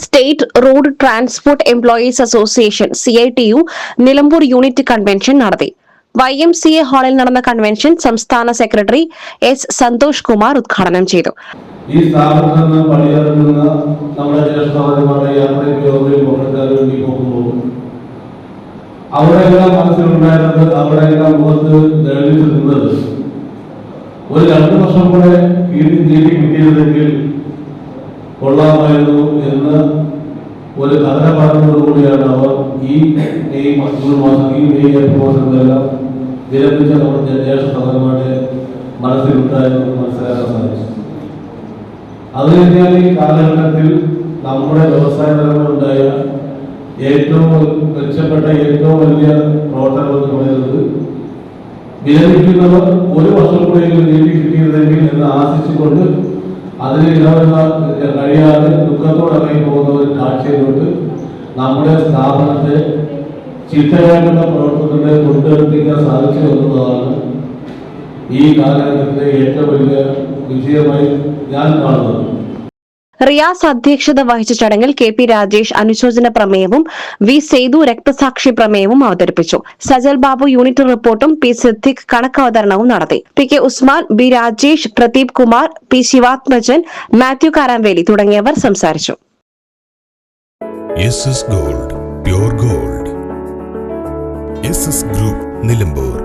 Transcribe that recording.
State road transport employees association CITU Nilambur unit convention നടത്തി. YMCA ഹാളിൽ നടന്ന കൺവെൻഷൻ സംസ്ഥാന സെക്രട്ടറി S. സന്തോഷ് കുമാർ ഉദ്ഘാടനം ചെയ്തു. ഈ സ്ഥാപനത്തിൽ പണിയെടുക്കുന്ന നമ്മുടെ ജ്യേഷ്ഠന്മാരുടെ യാത്രയ്ക്ക് പോകുമ്പോൾ അവിടെയെല്ലാം മനസ്സിലുണ്ടായിരുന്നത്, അവിടെയെല്ലാം മുഖത്ത് തെളിച്ചു നിന്നത് ഒരു 2 വർഷം കൂടെ നീട്ടി കിട്ടിയതെങ്കിൽ കൊള്ളാമായിരുന്നു എന്ന് ഒരു കഥ പറഞ്ഞതോടുകൂടിയാണ് അവർ ഈ മെയ് മാസത്തിലെല്ലാം വിരമിച്ച നമ്മുടെ ജ്യേഷ്ഠ സഹോദരന്മാരുടെ മനസ്സിലുണ്ടായെന്ന് മനസ്സിലാക്കാൻ സാധിച്ചു. അത് കഴിഞ്ഞാൽ ഈ കാലഘട്ടത്തിൽ നമ്മുടെ വ്യവസായ രംഗമുണ്ടായ ഏറ്റവും മെച്ചപ്പെട്ട ഏറ്റവും വലിയ പ്രവർത്തനം എന്ന് പറയുന്നത് വിരമിക്കുന്നവർ 1 വർഷം കൂടെയെങ്കിലും നീട്ടി കിട്ടിയതെങ്കിൽ എന്ന് ആശിച്ചുകൊണ്ട് അതിന് കഴിയാതെ ദുഃഖത്തോടൊക്കെ പോകുന്ന ഒരു കാഴ്ചയിലോട്ട് നമ്മുടെ സ്ഥാപനത്തെ ചിട്ടയായിട്ടുള്ള പ്രവർത്തനത്തെ കൊണ്ടെത്തിക്കാൻ സാധിച്ചു എന്നതാണ് ഈ കാലഘട്ടത്തിലെ ഏറ്റവും വലിയ വിജയമായി ഞാൻ കാണുന്നത്. റിയാസ് അധ്യക്ഷത വഹിച്ച ചടങ്ങിൽ KP രാജേഷ് അനുശോചന പ്രമേയവും V. സേതു രക്തസാക്ഷി പ്രമേയവും അവതരിപ്പിച്ചു. സജൽ ബാബു യൂണിറ്റ് റിപ്പോർട്ടും P. സിദ്ദിഖ് കണക്കവതരണവും നടത്തി. PK Usman, B. Rajesh, Pradeep Kumar, P. Sivathmajan, Mathew കാരാംവേലി തുടങ്ങിയവർ സംസാരിച്ചു. SS Gold, Pure Gold. SS Group, Nilambur.